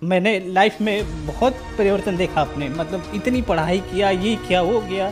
मैंने लाइफ में बहुत परिवर्तन देखा अपने, मतलब इतनी पढ़ाई किया, ये किया वो किया,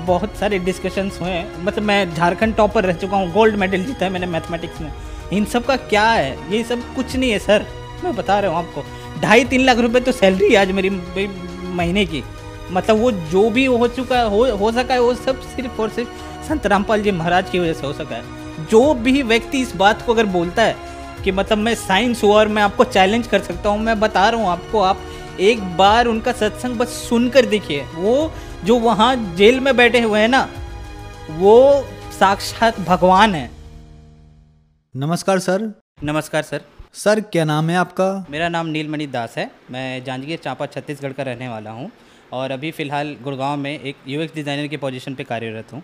बहुत सारे डिस्कशंस हुए हैं। मतलब मैं झारखंड टॉपर रह चुका हूँ, गोल्ड मेडल जीता है मैंने मैथमेटिक्स में। इन सब का क्या है? ये सब कुछ नहीं है सर, मैं बता रहा हूँ आपको। 2.5-3 लाख रुपए तो सैलरी है आज मेरी महीने की। मतलब वो जो भी हो चुका हो सका है, वो सब सिर्फ और सिर्फ संत रामपाल जी महाराज की वजह से हो सका है। जो भी व्यक्ति इस बात को अगर बोलता है कि मतलब मैं साइंस हूँ और मैं आपको चैलेंज कर सकता हूँ, मैं बता रहा हूँ आपको, आप एक बार उनका सत्संग बस सुनकर देखिए। वो जो वहाँ जेल में बैठे हुए हैं ना, वो साक्षात भगवान है। नमस्कार सर। नमस्कार सर। सर क्या नाम है आपका? मेरा नाम नीलमणि दास है। मैं जांजगीर चांपा छत्तीसगढ़ का रहने वाला हूँ और अभी फ़िलहाल गुड़गांव में एक यूएक्स डिज़ाइनर की पोजीशन पे कार्यरत हूँ।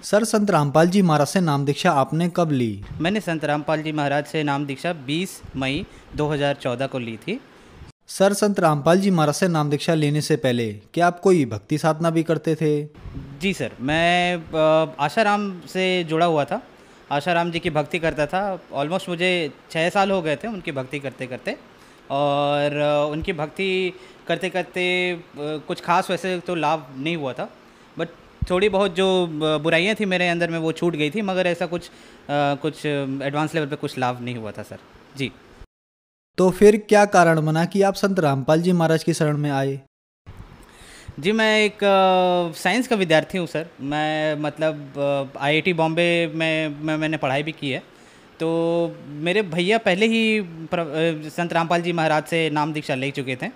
सर संत रामपाल जी महाराज से नाम दीक्षा आपने कब ली? मैंने संत रामपाल जी महाराज से नाम दीक्षा 20 मई 2014 को ली थी। सर संत रामपाल जी महाराज से नाम दीक्षा लेने से पहले क्या आप कोई भक्ति साधना भी करते थे? जी सर, मैं आशाराम से जुड़ा हुआ था। आशाराम जी की भक्ति करता था। ऑलमोस्ट मुझे 6 साल हो गए थे उनकी भक्ति करते करते। और उनकी भक्ति करते करते कुछ खास वैसे तो लाभ नहीं हुआ था, बट थोड़ी बहुत जो बुराइयां थी मेरे अंदर में वो छूट गई थी, मगर ऐसा कुछ एडवांस लेवल पे कुछ लाभ नहीं हुआ था सर। जी। तो फिर क्या कारण बना कि आप संत रामपाल जी महाराज की शरण में आए? जी, मैं एक साइंस का विद्यार्थी हूँ सर। मैं मतलब आईआईटी बॉम्बे में मैंने पढ़ाई भी की है। तो मेरे भैया पहले ही संत रामपाल जी महाराज से नाम दीक्षा ले चुके थे।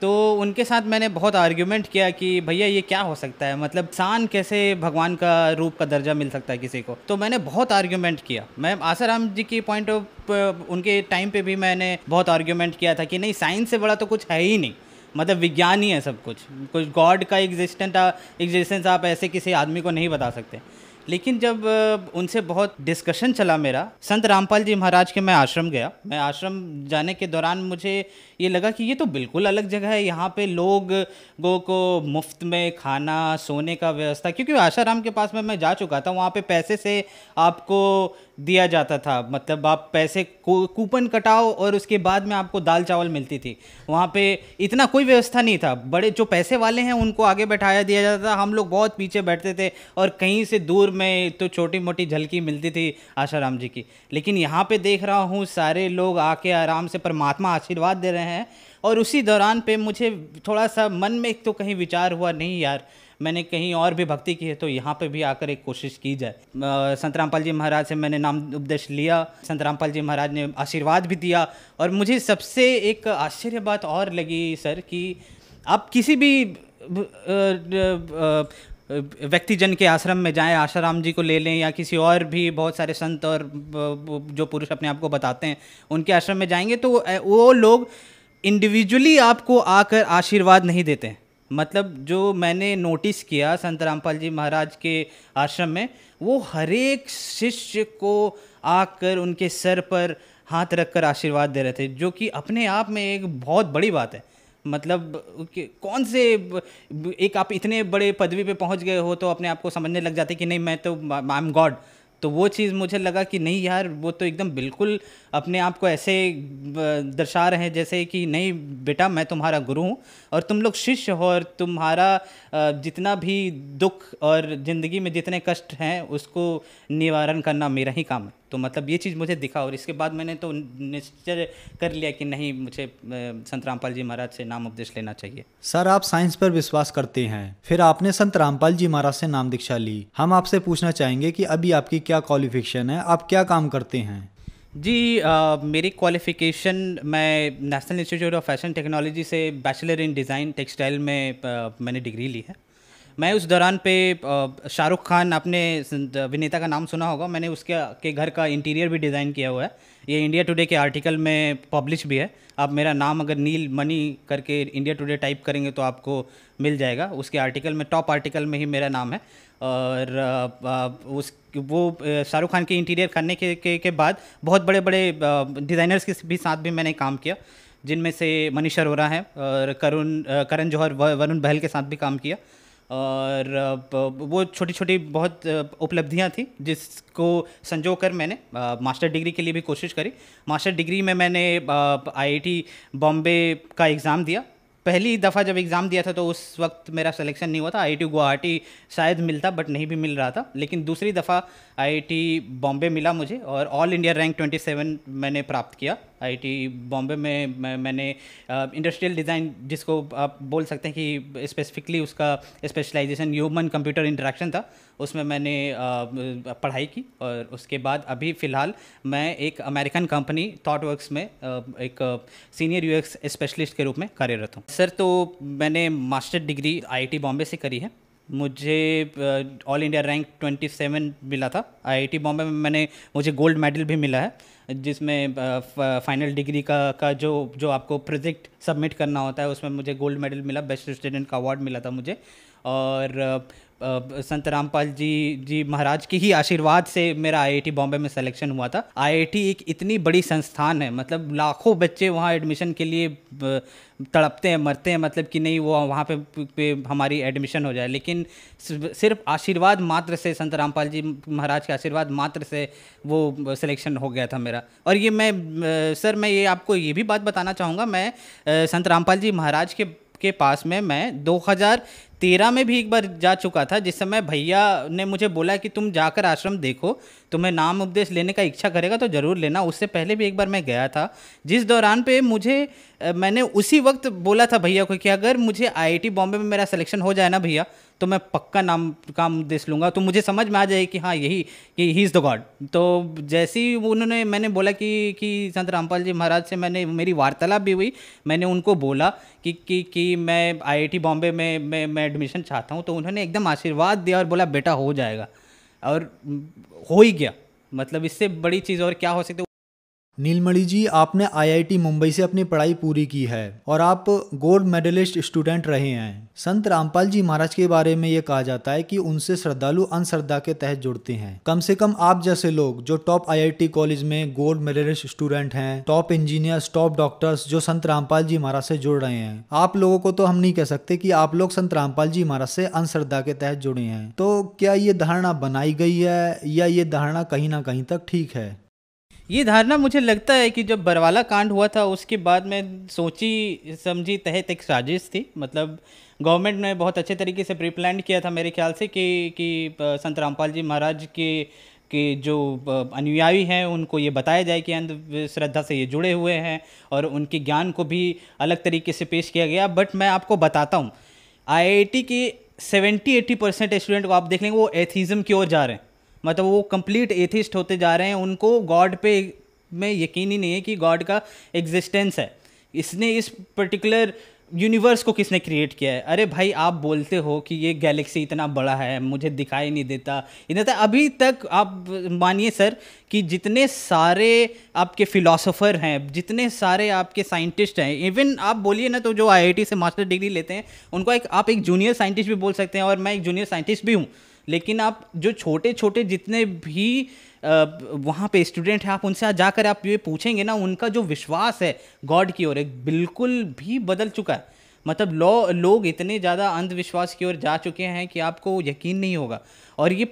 तो उनके साथ मैंने बहुत आर्ग्यूमेंट किया कि भैया ये क्या हो सकता है, मतलब इंसान कैसे भगवान का रूप का दर्जा मिल सकता है किसी को। तो मैंने बहुत आर्ग्यूमेंट किया। मैं आसाराम जी की पॉइंट ऑफ उनके टाइम पे भी मैंने बहुत आर्ग्यूमेंट किया था कि नहीं, साइंस से बड़ा तो कुछ है ही नहीं, मतलब विज्ञान ही है सब कुछ गॉड का एग्जिस्टेंस आप ऐसे किसी आदमी को नहीं बता सकते। लेकिन जब उनसे बहुत डिस्कशन चला मेरा, संत रामपाल जी महाराज के मैं आश्रम गया। मैं आश्रम जाने के दौरान मुझे ये लगा कि ये तो बिल्कुल अलग जगह है। यहाँ पे लोगों को मुफ्त में खाना सोने का व्यवस्था, क्योंकि आशाराम के पास में मैं जा चुका था, वहाँ पे पैसे से आपको दिया जाता था। मतलब आप पैसे कूपन कटाओ और उसके बाद में आपको दाल चावल मिलती थी। वहाँ पे इतना कोई व्यवस्था नहीं था। बड़े जो पैसे वाले हैं उनको आगे बैठाया दिया जाता था, हम लोग बहुत पीछे बैठते थे और कहीं से दूर में तो छोटी मोटी झलकी मिलती थी आशाराम जी की। लेकिन यहाँ पे देख रहा हूँ सारे लोग आके आराम से परमात्मा आशीर्वाद दे रहे हैं। और उसी दौरान पे मुझे थोड़ा सा मन में एक तो कहीं विचार हुआ, नहीं यार, मैंने कहीं और भी भक्ति की है तो यहाँ पे भी आकर एक कोशिश की जाए। संत रामपाल जी महाराज से मैंने नाम उपदेश लिया। संत रामपाल जी महाराज ने आशीर्वाद भी दिया। और मुझे सबसे एक आश्चर्य बात और लगी सर कि आप किसी भी व्यक्तिजन के आश्रम में जाएं, आशाराम जी को ले लें या किसी और भी बहुत सारे संत और जो पुरुष अपने आप को बताते हैं उनके आश्रम में जाएंगे तो वो लोग इंडिविजुअली आपको आकर आशीर्वाद नहीं देते हैं। मतलब जो मैंने नोटिस किया संत रामपाल जी महाराज के आश्रम में, वो हर एक शिष्य को आकर उनके सर पर हाथ रखकर आशीर्वाद दे रहे थे, जो कि अपने आप में एक बहुत बड़ी बात है। मतलब कौन से एक आप इतने बड़े पदवी पे पहुंच गए हो तो अपने आप को समझने लग जाते कि नहीं मैं तो आई एम गॉड। तो वो चीज़ मुझे लगा कि नहीं यार, वो तो एकदम बिल्कुल अपने आप को ऐसे दर्शा रहे हैं जैसे कि नहीं बेटा मैं तुम्हारा गुरु हूँ और तुम लोग शिष्य हो, और तुम्हारा जितना भी दुख और ज़िंदगी में जितने कष्ट हैं उसको निवारण करना मेरा ही काम है। तो मतलब ये चीज़ मुझे दिखा और इसके बाद मैंने तो निश्चय कर लिया कि नहीं, मुझे संत रामपाल जी महाराज से नाम उपदेश लेना चाहिए। सर आप साइंस पर विश्वास करते हैं, फिर आपने संत रामपाल जी महाराज से नाम दीक्षा ली। हम आपसे पूछना चाहेंगे कि अभी आपकी क्या क्वालिफिकेशन है, आप क्या काम करते हैं? जी, मेरी क्वालिफ़िकेशन, मैं national institute of fashion technology से बैचलर इन डिज़ाइन टेक्सटाइल में मैंने डिग्री ली है। मैं उस दौरान पे शाहरुख खान, आपने अभिनेता का नाम सुना होगा, मैंने उसके के घर का इंटीरियर भी डिज़ाइन किया हुआ है। ये इंडिया टुडे के आर्टिकल में पब्लिश भी है। आप मेरा नाम अगर नील मणि करके इंडिया टुडे टाइप करेंगे तो आपको मिल जाएगा। उसके आर्टिकल में, टॉप आर्टिकल में ही मेरा नाम है। और शाहरुख खान के इंटीरियर करने के बाद बहुत बड़े बड़े डिज़ाइनर्स के भी साथ भी मैंने काम किया, जिनमें से मनीष अरोरा है और करण जौहर, वरुण बहल के साथ भी काम किया। और वो छोटी छोटी बहुत उपलब्धियां थी जिसको संजो कर मैंने मास्टर डिग्री के लिए भी कोशिश करी। मास्टर डिग्री में मैंने आईआईटी बॉम्बे का एग्ज़ाम दिया। पहली दफ़ा जब एग्ज़ाम दिया था तो उस वक्त मेरा सिलेक्शन नहीं हुआ था। आईआईटी गुवाहाटी शायद मिलता बट नहीं भी मिल रहा था। लेकिन दूसरी दफ़ा आईआईटी बॉम्बे मिला मुझे और ऑल इंडिया रैंक 27 मैंने प्राप्त किया। आईआईटी बॉम्बे में मैंने इंडस्ट्रियल डिज़ाइन, जिसको आप बोल सकते हैं कि स्पेसिफिकली उसका स्पेशलाइजेशन ह्यूमन कंप्यूटर इंटरेक्शन था, उसमें मैंने पढ़ाई की। और उसके बाद अभी फ़िलहाल मैं एक अमेरिकन कंपनी थॉटवर्क्स में एक सीनियर यूएक्स स्पेशलिस्ट के रूप में कार्यरत हूँ। सर, तो मैंने मास्टर डिग्री आईआईटी बॉम्बे से करी है। मुझे ऑल इंडिया रैंक 27 मिला था। आईआईटी बॉम्बे में मुझे गोल्ड मेडल भी मिला है, जिसमें फाइनल डिग्री का जो आपको प्रोजेक्ट सबमिट करना होता है उसमें मुझे गोल्ड मेडल मिला, बेस्ट स्टूडेंट का अवार्ड मिला था मुझे। और संत रामपाल जी महाराज के ही आशीर्वाद से मेरा आईआईटी बॉम्बे में सिलेक्शन हुआ था। आईआईटी एक इतनी बड़ी संस्थान है, मतलब लाखों बच्चे वहाँ एडमिशन के लिए तड़पते हैं, मरते हैं, मतलब कि नहीं वो वहाँ पे हमारी एडमिशन हो जाए। लेकिन सिर्फ आशीर्वाद मात्र से, संत रामपाल जी महाराज के आशीर्वाद मात्र से वो सिलेक्शन हो गया था मेरा। और ये सर मैं ये आपको ये भी बात बताना चाहूँगा, मैं संत रामपाल जी महाराज के पास में मैं 2013 में भी एक बार जा चुका था, जिस समय भैया ने मुझे बोला कि तुम जाकर आश्रम देखो, तुम्हें नाम उपदेश लेने का इच्छा करेगा तो ज़रूर लेना। उससे पहले भी एक बार मैं गया था, जिस दौरान पे मैंने उसी वक्त बोला था भैया को कि अगर मुझे आईआईटी बॉम्बे में मेरा सिलेक्शन हो जाए ना भैया, तो मैं पक्का नाम काम उपदेश लूँगा, तो मुझे समझ में आ जाए कि हाँ यही कि ही इज़ द गॉड। तो जैसे ही मैंने बोला कि संत रामपाल जी महाराज से मेरी वार्तालाप भी हुई, मैंने उनको बोला कि मैं आईआईटी बॉम्बे में मैं एडमिशन चाहता हूँ, तो उन्होंने एकदम आशीर्वाद दिया और बोला बेटा हो जाएगा, और हो ही गया। मतलब इससे बड़ी चीज़ और क्या हो सकती है। नीलमणि जी, आपने आईआईटी मुंबई से अपनी पढ़ाई पूरी की है और आप गोल्ड मेडलिस्ट स्टूडेंट रहे हैं। संत रामपाल जी महाराज के बारे में ये कहा जाता है कि उनसे श्रद्धालु अंधश्रद्धा के तहत जुड़ते हैं। कम से कम आप जैसे लोग जो टॉप आईआईटी कॉलेज में गोल्ड मेडलिस्ट स्टूडेंट हैं, टॉप इंजीनियर्स, टॉप डॉक्टर्स जो संत रामपाल जी महाराज से जुड़ रहे हैं, आप लोगों को तो हम नहीं कह सकते कि आप लोग संत रामपाल जी महाराज से अंधश्रद्धा के तहत जुड़े हैं। तो क्या ये धारणा बनाई गई है या ये धारणा कहीं ना कहीं तक ठीक है? ये धारणा मुझे लगता है कि जब बरवाला कांड हुआ था उसके बाद में सोची समझी तहत एक साजिश थी। मतलब गवर्नमेंट ने बहुत अच्छे तरीके से प्री प्लान किया था मेरे ख्याल से कि संत रामपाल जी महाराज के जो अनुयायी हैं उनको ये बताया जाए कि अंधश्रद्धा से ये जुड़े हुए हैं, और उनके ज्ञान को भी अलग तरीके से पेश किया गया। बट मैं आपको बताता हूँ, आईआईटी के 70-80% स्टूडेंट को आप देख लेंगे वो एथीज़म की ओर जा रहे हैं। मतलब वो कंप्लीट एथिस्ट होते जा रहे हैं, उनको गॉड पे में यकीन ही नहीं है कि गॉड का एग्जिस्टेंस है। इसने इस पर्टिकुलर यूनिवर्स को किसने क्रिएट किया है? अरे भाई, आप बोलते हो कि ये गैलेक्सी इतना बड़ा है, मुझे दिखाई नहीं देता, इतना अभी तक आप मानिए सर कि जितने सारे आपके फिलोसोफर हैं, जितने सारे आपके साइंटिस्ट हैं, इवन आप बोलिए ना तो जो आईआईटी से मास्टर डिग्री लेते हैं उनको आप एक जूनियर साइंटिस्ट भी बोल सकते हैं, और मैं एक जूनियर साइंटिस्ट भी हूँ। लेकिन आप जो छोटे छोटे जितने भी वहाँ पे स्टूडेंट हैं, आप उनसे जाकर आप ये पूछेंगे ना, उनका जो विश्वास है गॉड की ओर एक बिल्कुल भी बदल चुका है। मतलब लोग इतने ज़्यादा अंधविश्वास की ओर जा चुके हैं कि आपको यकीन नहीं होगा। और ये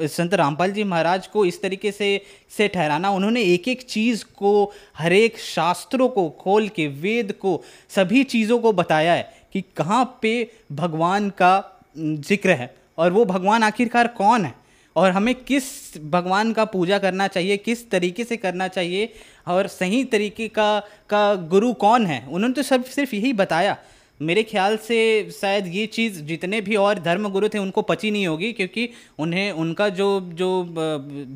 संत रामपाल जी महाराज को इस तरीके से ठहराना, उन्होंने एक एक चीज़ को, हर एक शास्त्रों को खोल के, वेद को, सभी चीज़ों को बताया है कि कहाँ पे भगवान का जिक्र है और वो भगवान आखिरकार कौन है, और हमें किस भगवान का पूजा करना चाहिए, किस तरीके से करना चाहिए, और सही तरीके का गुरु कौन है। उन्होंने तो सिर्फ यही बताया। मेरे ख्याल से शायद ये चीज़ जितने भी और धर्म गुरु थे उनको पची नहीं होगी, क्योंकि उन्हें उनका जो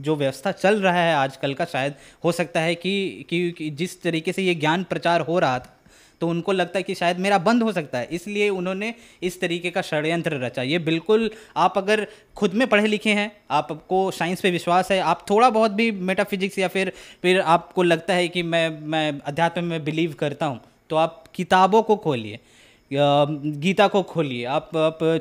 व्यवस्था चल रहा है आजकल का, शायद हो सकता है कि जिस तरीके से ये ज्ञान प्रचार हो रहा था तो उनको लगता है कि शायद मेरा बंद हो सकता है, इसलिए उन्होंने इस तरीके का षड्यंत्र रचा। ये बिल्कुल, आप अगर खुद में पढ़े लिखे हैं, आपको साइंस पे विश्वास है, आप थोड़ा बहुत भी मेटाफिजिक्स या फिर आपको लगता है कि मैं अध्यात्म में बिलीव करता हूँ, तो आप किताबों को खोलिए, गीता को खोलिए, आप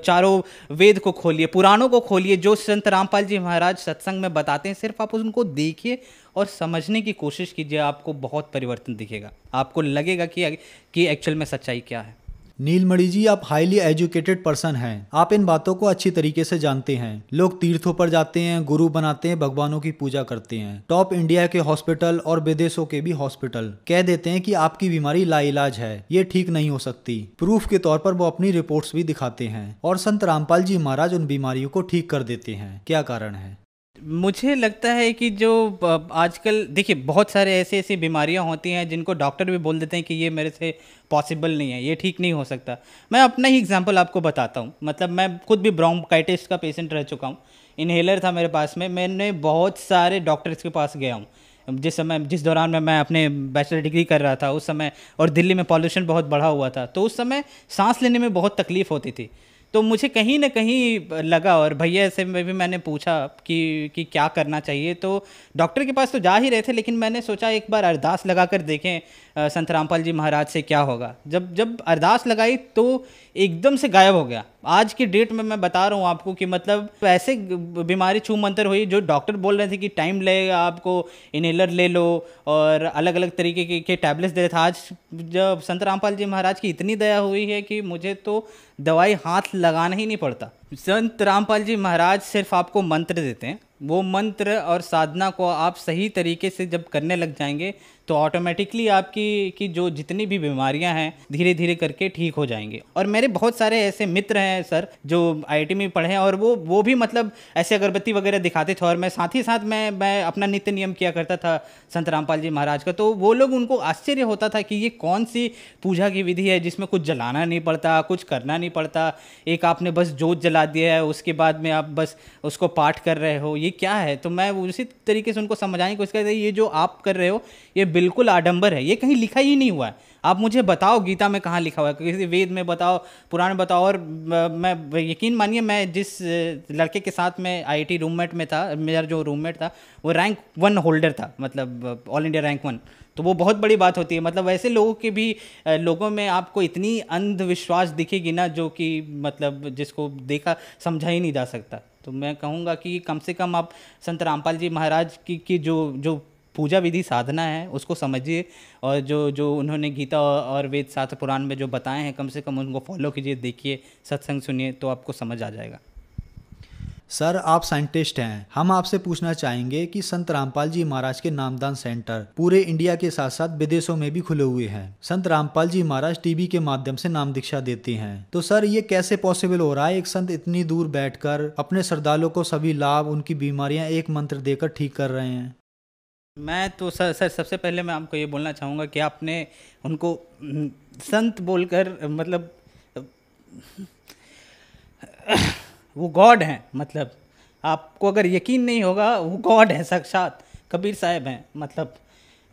चारों वेद को खोलिए, पुराणों को खोलिए, जो संत रामपाल जी महाराज सत्संग में बताते हैं, सिर्फ आप उनको देखिए और समझने की कोशिश कीजिए, आपको बहुत परिवर्तन दिखेगा, आपको लगेगा कि एक्चुअल में सच्चाई क्या है। नीलमणि जी, आप हाईली एजुकेटेड पर्सन हैं। आप इन बातों को अच्छी तरीके से जानते हैं। लोग तीर्थों पर जाते हैं, गुरु बनाते हैं, भगवानों की पूजा करते हैं। टॉप इंडिया के हॉस्पिटल और विदेशों के भी हॉस्पिटल कह देते हैं कि आपकी बीमारी लाइलाज है, ये ठीक नहीं हो सकती। प्रूफ के तौर पर वो अपनी रिपोर्ट्स भी दिखाते हैं और संत रामपाल जी महाराज उन बीमारियों को ठीक कर देते हैं। क्या कारण है? मुझे लगता है कि जो आजकल देखिए बहुत सारे ऐसी ऐसी बीमारियां होती हैं जिनको डॉक्टर भी बोल देते हैं कि ये मेरे से पॉसिबल नहीं है, ये ठीक नहीं हो सकता। मैं अपना ही एग्जांपल आपको बताता हूँ। मतलब मैं खुद भी ब्रोंकाइटिस का पेशेंट रह चुका हूँ। इन्हेलर था मेरे पास में, मैंने बहुत सारे डॉक्टर्स के पास गया हूँ जिस दौरान मैं अपने बैचलर डिग्री कर रहा था उस समय, और दिल्ली में पॉल्यूशन बहुत बढ़ा हुआ था, तो उस समय सांस लेने में बहुत तकलीफ़ होती थी। तो मुझे कहीं ना कहीं लगा, और भैया से भी मैंने पूछा कि क्या करना चाहिए। तो डॉक्टर के पास तो जा ही रहे थे, लेकिन मैंने सोचा एक बार अरदास लगा कर देखें संत रामपाल जी महाराज से क्या होगा। जब अरदास लगाई तो एकदम से गायब हो गया। आज की डेट में मैं बता रहा हूँ आपको कि मतलब ऐसे बीमारी छू मंतर हुई जो डॉक्टर बोल रहे थे कि टाइम लगेगा, आपको इनहेलर ले लो और अलग अलग तरीके के टैबलेट्स दे रहे थे। आज जब संत रामपाल जी महाराज की इतनी दया हुई है कि मुझे तो दवाई हाथ लगाना ही नहीं पड़ता। संत रामपाल जी महाराज सिर्फ आपको मंत्र देते हैं। वो मंत्र और साधना को आप सही तरीके से जब करने लग जाएंगे तो ऑटोमेटिकली आपकी की जो जितनी भी बीमारियां हैं धीरे धीरे करके ठीक हो जाएंगे। और मेरे बहुत सारे ऐसे मित्र हैं सर जो आईआईटी में पढ़े हैं, और वो भी मतलब ऐसे अगरबत्ती वगैरह दिखाते थे, और मैं साथ ही साथ मैं अपना नित्य नियम किया करता था संत रामपाल जी महाराज का। तो वो लोग, उनको आश्चर्य होता था कि ये कौन सी पूजा की विधि है जिसमें कुछ जलाना नहीं पड़ता, कुछ करना नहीं पड़ता, एक आपने बस जोत जला दिया है, उसके बाद में आप बस उसको पाठ कर रहे हो, ये क्या है। तो मैं उसी तरीके से उनको समझाने की कोशिश करता, ये जो आप कर रहे हो ये बिल्कुल आडंबर है, ये कहीं लिखा ही नहीं हुआ है। आप मुझे बताओ गीता में कहाँ लिखा हुआ है, किसी वेद में बताओ, पुराण में बताओ। और मैं यकीन मानिए, मैं जिस लड़के के साथ में आईआईटी रूममेट में था, मेरा जो रूममेट था वो रैंक 1 होल्डर था, मतलब ऑल इंडिया रैंक 1। तो वो बहुत बड़ी बात होती है। मतलब ऐसे लोगों के भी लोगों में आपको इतनी अंधविश्वास दिखेगी ना, जो कि मतलब जिसको देखा समझा ही नहीं जा सकता। तो मैं कहूँगा कि कम से कम आप संत रामपाल जी महाराज की जो पूजा विधि साधना है उसको समझिए, और जो उन्होंने गीता और वेद शास्त्र पुराण में जो बताए हैं कम से कम उनको फॉलो कीजिए, देखिए, सत्संग सुनिए, तो आपको समझ आ जाएगा। सर, आप साइंटिस्ट हैं। हम आपसे पूछना चाहेंगे कि संत रामपाल जी महाराज के नामदान सेंटर पूरे इंडिया के साथ साथ विदेशों में भी खुले हुए हैं। संत रामपाल जी महाराज टीवी के माध्यम से नाम दीक्षा देते हैं। तो सर, ये कैसे पॉसिबल हो रहा है? एक संत इतनी दूर बैठकर अपने श्रद्धालुओं को सभी लाभ, उनकी बीमारियां एक मंत्र देकर ठीक कर रहे हैं। मैं तो सर सबसे पहले मैं आपको ये बोलना चाहूँगा कि आपने उनको संत बोलकर, मतलब वो गॉड हैं। मतलब आपको अगर यकीन नहीं होगा, वो गॉड है, साक्षात कबीर साहब हैं। मतलब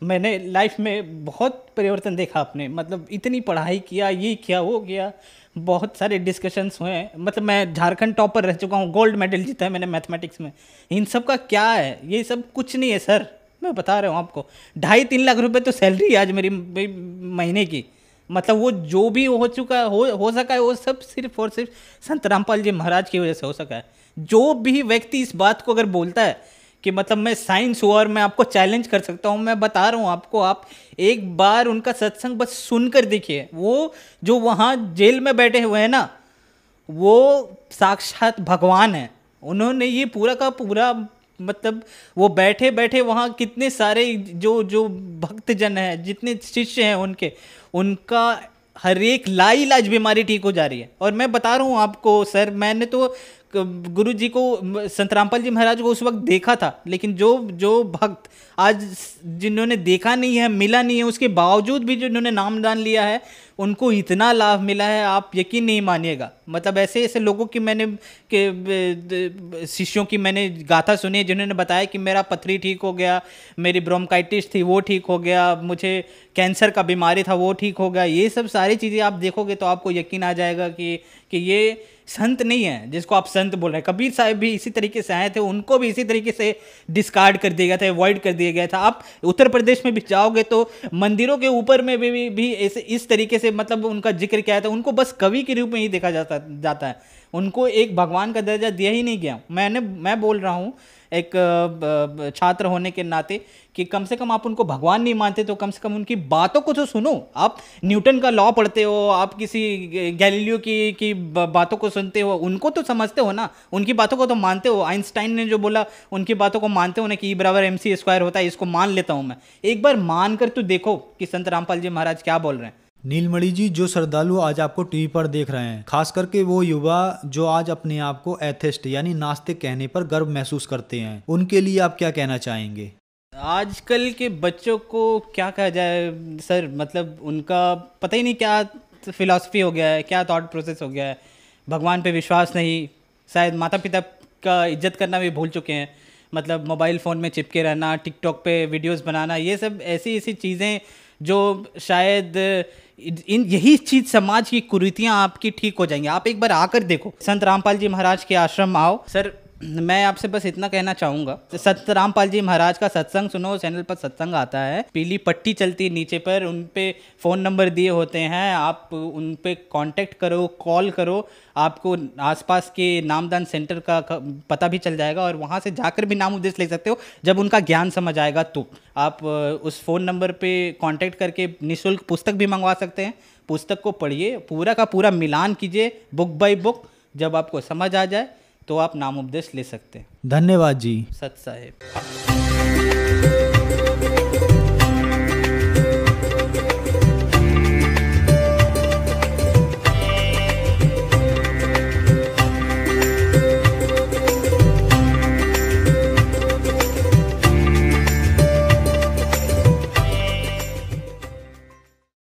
मैंने लाइफ में बहुत परिवर्तन देखा आपने, मतलब इतनी पढ़ाई किया, ये किया, वो किया, बहुत सारे डिस्कशंस हुए हैं। मतलब मैं झारखंड टॉपर रह चुका हूँ, गोल्ड मेडल जीता है मैंने मैथमेटिक्स में। इन सब का क्या है? ये सब कुछ नहीं है सर, मैं बता रहा हूँ आपको। 2.5-3 लाख रुपए तो सैलरी है आज मेरी महीने की। मतलब वो जो भी हो चुका हो सका है, वो सब सिर्फ और सिर्फ संत रामपाल जी महाराज की वजह से हो सका है। जो भी व्यक्ति इस बात को अगर बोलता है कि मतलब मैं साइंस हूँ और मैं आपको चैलेंज कर सकता हूँ, मैं बता रहा हूँ आपको, आप एक बार उनका सत्संग बस सुनकर देखिए। वो जो वहाँ जेल में बैठे हुए हैं ना, वो साक्षात भगवान है। उन्होंने ये पूरा का पूरा, मतलब वो बैठे बैठे वहाँ कितने सारे जो भक्तजन हैं, जितने शिष्य हैं उनका हर एक लाइलाज बीमारी ठीक हो जा रही है। और मैं बता रहा हूँ आपको सर, मैंने तो गुरु जी को, संत रामपाल जी महाराज को उस वक्त देखा था, लेकिन जो भक्त आज जिन्होंने देखा नहीं है, मिला नहीं है, उसके बावजूद भी जिन्होंने नामदान लिया है, उनको इतना लाभ मिला है, आप यकीन नहीं मानिएगा। मतलब ऐसे ऐसे लोगों की शिष्यों की मैंने गाथा सुनी है, जिन्होंने बताया कि मेरा पथरी ठीक हो गया, मेरी ब्रोंकाइटिस थी वो ठीक हो गया, मुझे कैंसर का बीमारी था वो ठीक हो गया। ये सब सारी चीज़ें आप देखोगे तो आपको यकीन आ जाएगा कि ये संत नहीं है जिसको आप संत बोल रहे हैं। कबीर साहब भी इसी तरीके से आए थे, उनको भी इसी तरीके से डिस्कार्ड कर दिया गया था, अवॉइड कर दिया गया था। आप उत्तर प्रदेश में भी जाओगे तो मंदिरों के ऊपर में भी इस तरीके से मतलब उनका जिक्र किया था। उनको बस कवि के रूप में ही देखा जाता है, उनको एक भगवान का दर्जा दिया ही नहीं गया। मैं बोल रहा हूँ एक छात्र होने के नाते कि कम से कम आप उनको भगवान नहीं मानते तो कम से कम उनकी बातों को तो सुनो। आप न्यूटन का लॉ पढ़ते हो, आप किसी गैलीलियो की बातों को सुनते हो, उनको तो समझते हो ना, उनकी बातों को तो मानते हो। आइंस्टाइन ने जो बोला उनकी बातों को मानते हो ना कि E = MC² होता है, इसको मान लेता हूँ मैं। एक बार मान कर तो देखो कि संत रामपाल जी महाराज क्या बोल रहे हैं। नीलमणि जी, जो श्रद्धालु आज आपको टीवी पर देख रहे हैं, खास करके वो युवा जो आज अपने आप को एथेस्ट यानी नास्तिक कहने पर गर्व महसूस करते हैं, उनके लिए आप क्या कहना चाहेंगे? आजकल के बच्चों को क्या कहा जाए सर, मतलब उनका पता ही नहीं क्या फिलॉसफी हो गया है, क्या थॉट प्रोसेस हो गया है। भगवान पे विश्वास नहीं, शायद माता पिता का इज्जत करना भी भूल चुके हैं। मतलब मोबाइल फ़ोन में चिपके रहना, टिकटॉक पे वीडियोस बनाना, ये सब ऐसी ऐसी चीज़ें जो शायद यही चीज़ समाज की कुरीतियाँ आपकी ठीक हो जाएंगी। आप एक बार आकर देखो, संत रामपाल जी महाराज के आश्रम आओ। सर मैं आपसे बस इतना कहना चाहूँगा, संत रामपाल जी महाराज का सत्संग सुनो। चैनल पर सत्संग आता है, पीली पट्टी चलती है नीचे पर, उन पे फ़ोन नंबर दिए होते हैं, आप उन पे कांटेक्ट करो, कॉल करो, आपको आसपास के नामदान सेंटर का पता भी चल जाएगा और वहाँ से जाकर भी नाम उपदेश ले सकते हो। जब उनका ज्ञान समझ आएगा तो आप उस फ़ोन नंबर पे कांटेक्ट करके निःशुल्क पुस्तक भी मंगवा सकते हैं। पुस्तक को पढ़िए, पूरा का पूरा मिलान कीजिए बुक बाय बुक। जब आपको समझ आ जाए तो आप नाम उपदेश ले सकते हैं। धन्यवाद जी। सत साहिब।